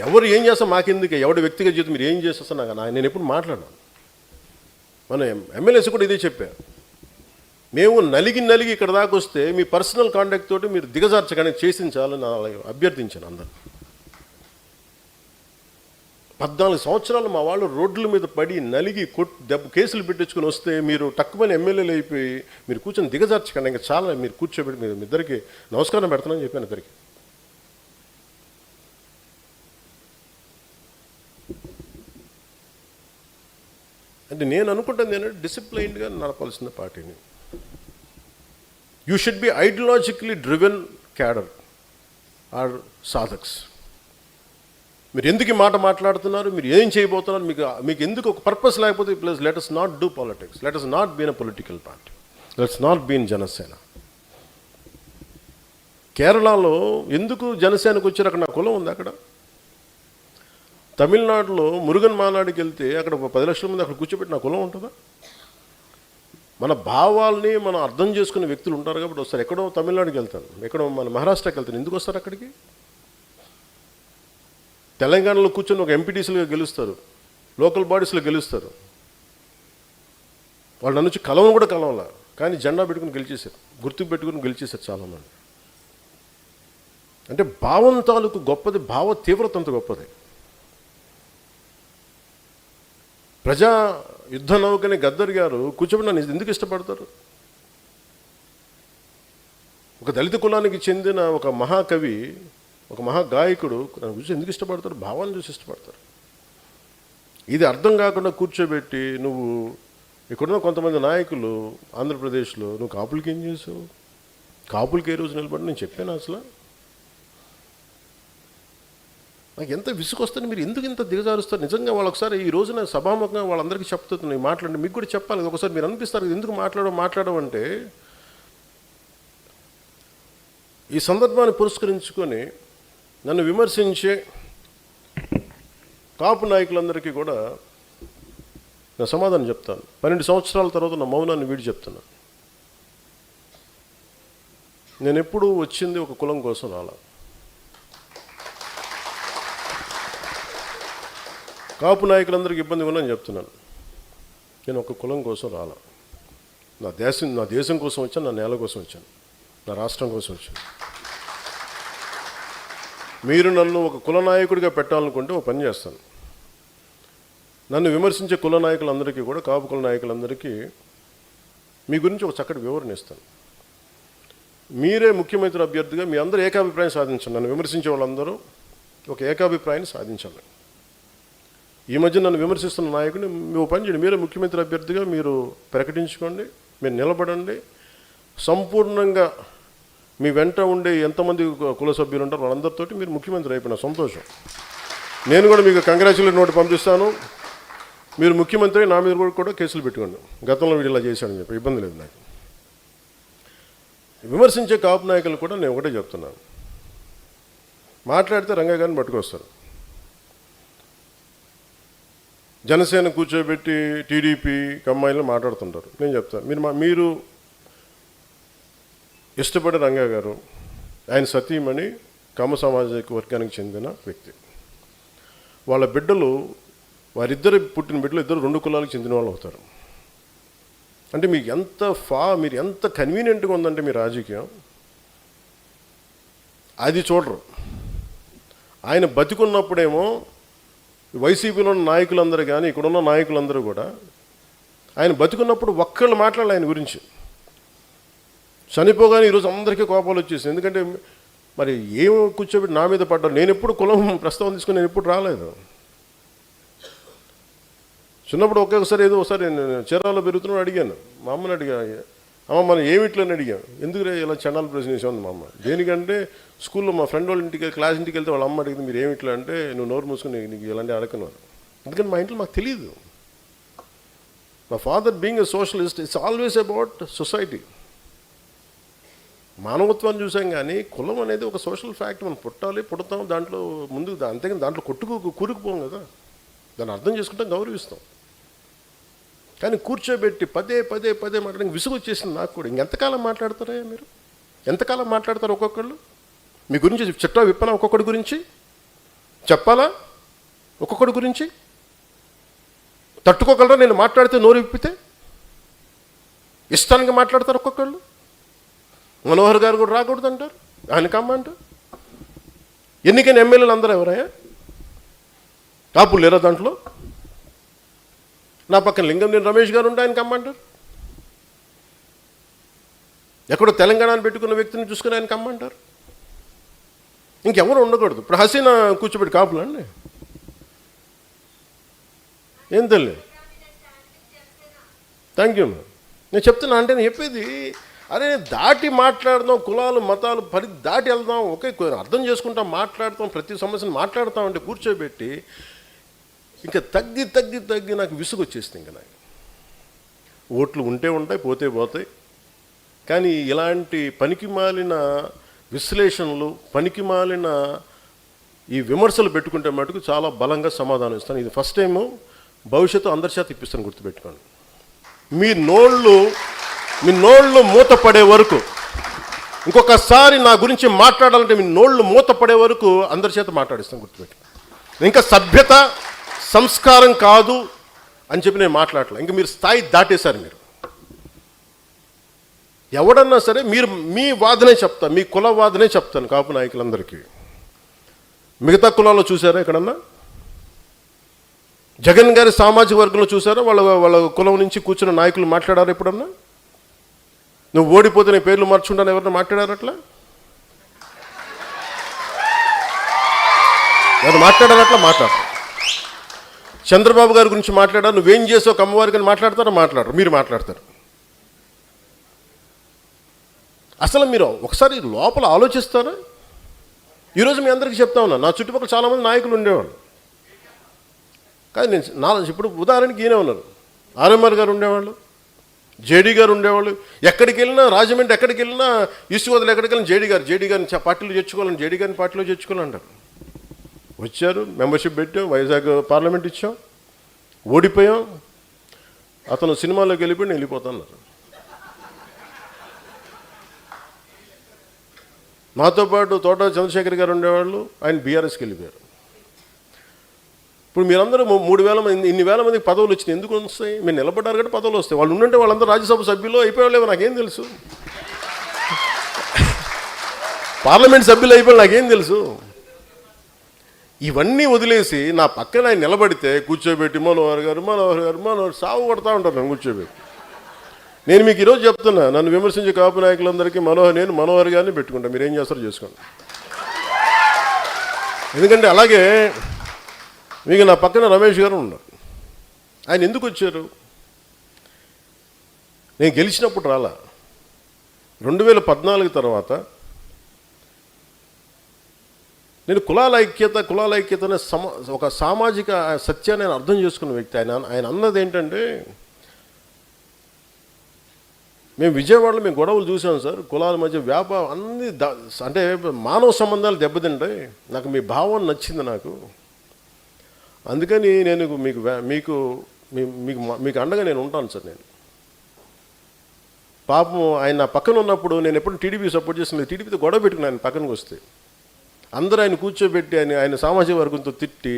ఎవరు ఏం చేస్తాం మాకెందుకు, ఎవడి వ్యక్తిగత జీవితం మీరు ఏం చేస్తా నాకు నేను ఎప్పుడు మాట్లాడాను. మన ఎమ్మెల్యేస్ కూడా ఇదే చెప్పారు, మేము నలిగి ఇక్కడ దాకా వస్తే మీ పర్సనల్ కాంటాక్ట్ తోటి మీరు దిగజార్చగానే చేసించాలని అభ్యర్థించాను అందరు. 14 సంవత్సరాలు మా వాళ్ళు రోడ్ల మీద పడి నలిగి కేసులు పెట్టించుకొని వస్తే మీరు తక్కువని ఎమ్మెల్యేలు అయిపోయి మీరు కూర్చొని దిగజార్చకండి, ఇంకా చాలా మీరు కూర్చోబెట్టి మీరు ఇద్దరికి నమస్కారం పెడతానని చెప్పాను ఇద్దరికి. అంటే నేను అనుకుంటాను నేను డిసిప్లైన్డ్గా నడపాల్సిన పార్టీని. You should be ideologically driven cadre or sadhaks. మీరు ఎందుకు మాట మాట్లాడుతున్నారు, మీరు ఏం చేయబోతున్నారు, మీకు ఎందుకు ఒక పర్పస్ లేకపోతే please let us not do politics, let us not be in a political party, let's not be in Janasena. కేరళలో ఎందుకు జనసేనకు వచ్చారు, అక్కడ నా కులం ఉంది. అక్కడ తమిళనాడులో మురుగన్ మానాడికి వెళ్తే అక్కడ 10 లక్షల మంది అక్కడ కూర్చోబెట్టి నా కులం ఉంటుందా? మన భావాల్ని మనం అర్థం చేసుకునే వ్యక్తులు ఉంటారు కాబట్టి వస్తారు. ఎక్కడో తమిళనాడుకి వెళ్తాను, ఎక్కడో మన మహారాష్ట్రకి వెళ్తాను, ఎందుకు వస్తారు అక్కడికి? తెలంగాణలో కూర్చొని ఒక ఎంపీటీసీలుగా గెలుస్తారు, లోకల్ బాడీస్లో గెలుస్తారు. వాళ్ళు నన్ను వచ్చి కలవను కూడా కలవాల, కానీ జెండా పెట్టుకుని గెలిచేశారు, గుర్తుకు పెట్టుకుని గెలిచేశారు చాలామంది. అంటే భావం తాలూకు గొప్పది, భావ తీవ్రత అంత గొప్పది. ప్రజా యుద్ధ నౌకని గద్దర్ గారు కూర్చోబెట్టి నన్ను ఎందుకు ఇష్టపడతారు? ఒక దళిత కులానికి చెందిన ఒక మహాకవి, ఒక మహాగాయకుడు నన్ను చూసి ఎందుకు ఇష్టపడతారు? భావాన్ని చూసి ఇష్టపడతారు. ఇది అర్థం కాకుండా కూర్చోబెట్టి నువ్వు ఇక్కడున్న కొంతమంది నాయకులు ఆంధ్రప్రదేశ్లో నువ్వు కాపులకి ఏం చేసావు, కాపులకి ఏ రోజు నిలబడి నేను చెప్పాను అసలు? నాకు ఎంత విసుకొస్తుంది, మీరు ఎందుకు ఇంత దిగజారుస్తారు? నిజంగా వాళ్ళు ఒకసారి ఈ రోజున సభాముఖంగా వాళ్ళందరికీ చెప్తున్నాయి, మాట్లాడండి, మీకు కూడా చెప్పాలి. ఒకసారి మీరు అనిపిస్తారు ఎందుకు మాట్లాడమంటే, ఈ సందర్భాన్ని పురస్కరించుకొని నన్ను విమర్శించే కాపు నాయకులందరికీ కూడా నా సమాధానం చెప్తాను. 12 సంవత్సరాల తర్వాత నా మౌనాన్ని వీడి చెప్తున్నాను. నేను ఎప్పుడూ వచ్చింది ఒక కులం కోసం రాలా. కాపు నాయకులందరికీ ఇబ్బంది ఉందని చెప్తున్నాను. నేను ఒక కులం కోసం రాలా. నా దేశం కోసం వచ్చాను, నా నేల కోసం వచ్చాను, నా రాష్ట్రం కోసం వచ్చాను. మీరు నన్ను ఒక కుల నాయకుడిగా పెట్టాలనుకుంటే ఒక పని చేస్తాను. నన్ను విమర్శించే కుల నాయకులందరికీ కూడా, కాపు కుల నాయకులందరికీ మీ గురించి ఒక చక్కటి వివరణ ఇస్తాను. మీరే ముఖ్యమంత్రి అభ్యర్థిగా మీ అందరూ ఏకాభిప్రాయం సాధించండి. నన్ను విమర్శించే వాళ్ళందరూ ఒక ఏకాభిప్రాయాన్ని సాధించాలి. ఈ మధ్య నన్ను విమర్శిస్తున్న నాయకుడిని మీరు పని చేయండి, మీరే ముఖ్యమంత్రి అభ్యర్థిగా మీరు ప్రకటించుకోండి, మీరు నిలబడండి. సంపూర్ణంగా మీ వెంట ఉండే ఎంతమంది కుల సభ్యులు ఉంటారో వాళ్ళందరితోటి మీరు ముఖ్యమంత్రి అయిపోయిన సంతోషం. నేను కూడా మీకు కంగ్రాచులేట్ నోట్ పంపిస్తాను. మీరు ముఖ్యమంత్రి, నా మీద కూడా కేసులు పెట్టుకోండి, గతంలో వీడు ఇలా చేశాడని చెప్పి, ఇబ్బంది లేదు నాకు. విమర్శించే కాపు నాయకులు కూడా నేను ఒకటే చెప్తున్నాను, మాట్లాడితే రంగయ్య గారిని పట్టుకొస్తారు. జనసేన కూర్చోబెట్టి టీడీపీ కమ్మాయిలు మాట్లాడుతుంటారు. నేను చెప్తాను, మీరు ఇష్టపడే రంగయ్య గారు, ఆయన సతీమణి కమ్మ సామాజిక వర్గానికి చెందిన వ్యక్తి. వాళ్ళ బిడ్డలు, వారిద్దరు పుట్టిన బిడ్డలు ఇద్దరు 2 కులాలకు చెందిన వాళ్ళు అవుతారు. అంటే మీకు మీరు ఎంత కన్వీనియంట్గా ఉందంటే మీ రాజకీయం, అది చూడరు. ఆయన బతికున్నప్పుడేమో వైసీపీలో ఉన్న నాయకులందరూ కానీ ఇక్కడున్న నాయకులందరూ కూడా ఆయన బతికున్నప్పుడు ఒక్కళ్ళు మాట్లాడాలి ఆయన గురించి. చనిపోగానే ఈరోజు అందరికీ కోపాలు వచ్చేసింది. ఎందుకంటే మరి ఏం కూర్చోబెట్టి నా మీద పడ్డారు. నేను ఎప్పుడు కులం ప్రస్తావన తీసుకుని నేను ఎప్పుడు రాలేదు. చిన్నప్పుడు ఒక్కొక్కసారి ఒకసారి నేను చీరాల్లో పెరుగుతున్నాడు అడిగాను, మా అమ్మని అమ్మ మనం ఏమిట్లని అడిగాను. ఎందుకు ఇలా చండాల ప్రశ్న చేసాను మా అమ్మ. దేనికంటే స్కూల్లో మా ఫ్రెండ్ వాళ్ళ ఇంటికి క్లాస్ ఇంటికి వెళ్తే వాళ్ళ అమ్మ అడిగింది, మీరు ఏమిట్లా అంటే, నువ్వు నోరు మూసుకుని నీకు ఇలాంటి అడగను. ఎందుకంటే మా ఇంట్లో మాకు తెలియదు. మా father being a socialist, it's always about society, మానవత్వాన్ని చూసాం. కానీ కులం అనేది ఒక సోషల్ ఫ్యాక్ట్, మనం పుడతాం దాంట్లో ముందుకు, అంతేగాని దాంట్లో కూరుకుపోం కదా. దాన్ని అర్థం చేసుకుంటాం, గౌరవిస్తాం. కానీ కూర్చోబెట్టి పదే మాట్లాడడానికి విసుగు వచ్చేసింది నాకు కూడా. ఇంకెంతకాలం మాట్లాడతారా మీరు? ఎంతకాలం మాట్లాడతారు ఒక్కొక్కళ్ళు? మీ గురించి చిట్టా విప్పన ఒక్కొక్కడి గురించి చెప్పాలా ఒక్కొక్కడి గురించి? తట్టుకోగలరా నేను మాట్లాడితే నోరు విప్పితే? ఇష్టానికి మాట్లాడతారు ఒక్కొక్కళ్ళు. మనోహర్ గారు కూడా రాకూడదు అంటారు, ఆయన కమ్మంటారు. ఎన్నికైన ఎమ్మెల్యేలు అందరూ ఎవరయ్యా? కాపులు లేరా దాంట్లో? నా పక్కన లింగంనేని రమేష్ గారు ఉంటే ఆయన కమ్మంటారు. ఎక్కడో తెలంగాణను పెట్టుకున్న వ్యక్తిని చూసుకుని ఆయన కమ్మంటారు. ఇంకెవరు ఉండకూడదు. ఇప్పుడు హసీనా కూర్చోబెట్టి కాపులు అండి, ఏం తెలియ. Thank you. నేను చెప్తున్నా అంటే నేను చెప్పేది అరే దాటి మాట్లాడదాం, కులాలు మతాలు దాటి వెళ్దాం, ఒకే అర్థం చేసుకుంటాం, మాట్లాడతాం, ప్రతి సమస్యను మాట్లాడతాం అంటే కూర్చోబెట్టి ఇంకా తగ్గి తగ్గి తగ్గి నాకు విసుగు వచ్చేసింది. ఇంకా నాకు ఓట్లు ఉంటే ఉంటాయి, పోతే పోతాయి. కానీ ఇలాంటి పనికిమాలిన విశ్లేషణలు, పనికిమాలిన ఈ విమర్శలు పెట్టుకుంటే మటుకు చాలా బలంగా సమాధానం ఇస్తాను. ఇది ఫస్ట్ టైము, భవిష్యత్తు అందరి చేత ఇప్పిస్తాను, గుర్తుపెట్టుకోండి. మీ నోళ్ళు మూతపడే వరకు, ఇంకొకసారి నా గురించి మాట్లాడాలంటే మీ నోళ్ళు మూతపడే వరకు అందరి చేత మాట్లాడిస్తాను, గుర్తుపెట్టుకోండి. ఇంకా సభ్యత సంస్కారం కాదు అని చెప్పి నేను మాట్లాడలే. ఇంకా మీరు స్థాయి దాటేశారు. మీరు ఎవడన్నా సరే మీరు మీ వాదనే చెప్తా, మీ కుల వాదనే చెప్తాను కాపు నాయకులందరికీ. మిగతా కులాల్లో చూసారా ఎక్కడన్నా? జగన్ గారి సామాజిక వర్గంలో చూసారా వాళ్ళ కులం నుంచి కూర్చున్న నాయకులు మాట్లాడారు ఎప్పుడన్నా? నువ్వు ఓడిపోతే నీ పేర్లు మార్చుకుంటాను ఎవరన్నా మాట్లాడారు అట్లా? ఎవరు మాట్లాడారు అట్లా? మాట్లాడతారు. చంద్రబాబు గారి గురించి మాట్లాడారు, నువ్వేం చేసావు కమ్మవారికి అని మాట్లాడతారో మాట్లాడరు, మీరు మాట్లాడతారు. అసలు మీరు ఒకసారి లోపల ఆలోచిస్తారా? ఈరోజు మీ అందరికీ చెప్తా ఉన్నా, నా చుట్టుపక్కల చాలామంది నాయకులు ఉండేవాళ్ళు. కానీ నేను ఇప్పుడు ఉదాహరణకి ఈయనే ఉన్నారు, ఆర్ఎంఆర్ గారు ఉండేవాళ్ళు, జేడీ గారు ఉండేవాళ్ళు. ఎక్కడికి వెళ్ళినా, రాజమండ్రి ఎక్కడికి వెళ్ళినా, ఈస్ట్ గోదావరి ఎక్కడికి వెళ్ళినా జేడీ గారిని పార్టీలో చేర్చుకోవాలని, జేడీ గారిని పార్టీలో చేర్చుకోవాలంటారు. వచ్చారు, మెంబర్షిప్ పెట్టాం, వైజాగ్ పార్లమెంట్ ఇచ్చాం, ఓడిపోయాం. అతను సినిమాలోకి వెళ్ళిపోయి నేను వెళ్ళిపోతాన్నారు. మాతో పాటు తోట చంద్రశేఖర్ గారు ఉండేవాళ్ళు, ఆయన బీఆర్ఎస్కి వెళ్ళిపోయారు. ఇప్పుడు మీరందరూ 3,000 మంది, ఇన్ని వేల మందికి పదవులు వచ్చినాయి. ఎందుకు వస్తాయి? మీరు నిలబడ్డారు కాబట్టి పదవులు వస్తాయి. వాళ్ళు ఉండంటే వాళ్ళందరూ రాజ్యసభ సభ్యులు అయిపోయాలేమో నాకేం తెలుసు, పార్లమెంట్ సభ్యులు అయిపోయి నాకేం తెలుసు. ఇవన్నీ వదిలేసి నా పక్కన ఆయన నిలబడితే కూర్చోబెట్టి మనోహర్ గారు సాగు కొడతా ఉంటారు నన్ను కూర్చోబెట్టి. నేను మీకు ఈరోజు చెప్తున్నా, నన్ను విమర్శించే కాపు నాయకులందరికీ నేను మనోహర్ గారిని పెట్టుకుంటా, మీరు ఏం చేస్తారో చేసుకోండి. ఎందుకంటే అలాగే మీకు నా పక్కన రమేష్ గారు ఉన్నారు. ఆయన ఎందుకు వచ్చారు? నేను గెలిచినప్పుడు రాలా. 2014 తర్వాత నేను కులాల ఐక్యత అనే ఒక సామాజిక సత్యాన్ని ఆయన అర్థం చేసుకున్న వ్యక్తి. ఆయన అన్నది ఏంటంటే, మేము విజయవాడలో మేము గొడవలు చూసాం సార్, కులాల మధ్య వ్యాపారం అన్ని అంటే మానవ సంబంధాలు దెబ్బతింటాయి. నాకు మీ భావం నచ్చింది నాకు, అందుకని నేను మీకు అండగా నేను ఉంటాను సార్. నేను పాపం ఆయన నా పక్కన ఉన్నప్పుడు నేను ఎప్పుడు టీడీపీ సపోర్ట్ చేసిన, టీడీపీతో గొడవ పెట్టుకుని ఆయన పక్కనకి వస్తే అందరూ ఆయన కూర్చోబెట్టి ఆయన సామాజిక వర్గంతో తిట్టి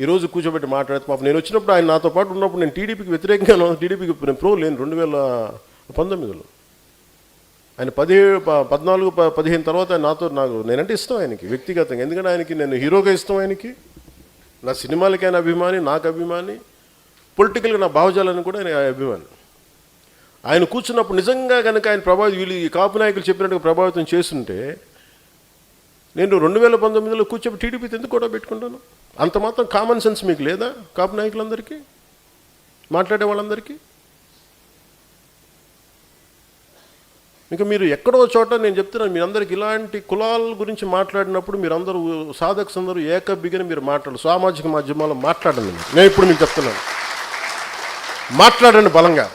ఈరోజు కూర్చోబెట్టి మాట్లాడితే పాపం నేను వచ్చినప్పుడు ఆయన నాతో పాటు ఉన్నప్పుడు నేను టీడీపీకి వ్యతిరేకంగా, టీడీపీకి నేను ప్రో లేను. 2019లో ఆయన 14-15 తర్వాత నేనంటే ఇష్టం ఆయనకి వ్యక్తిగతంగా. ఎందుకంటే ఆయనకి నేను హీరోగా ఇష్టం, ఆయనకి నా సినిమాలకి ఆయన అభిమాని, నాకు అభిమాని, పొలిటికల్గా నా భావజాలని కూడా ఆయన అభిమాని. ఆయన కూర్చున్నప్పుడు నిజంగా కనుక ఆయన వీళ్ళు ఈ కాపు నాయకులు చెప్పినట్టుగా ప్రభావితం చేస్తుంటే నేను 2019లో కూర్చోబెట్టి టీడీపీతో ఎందుకు కూడా పెట్టుకుంటాను? అంత మాత్రం కామన్ సెన్స్ మీకు లేదా కాపు నాయకులందరికీ, మాట్లాడే వాళ్ళందరికీ? ఇంకా మీరు ఎక్కడో చోట నేను చెప్తున్నాను, మీరందరికీ ఇలాంటి కులాల గురించి మాట్లాడినప్పుడు మీరందరూ సాధకులందరూ ఏకబిగిన మీరు సామాజిక మాధ్యమాల్లో మాట్లాడండి. నేను ఇప్పుడు మీకు చెప్తున్నాను, మాట్లాడండి బలంగా.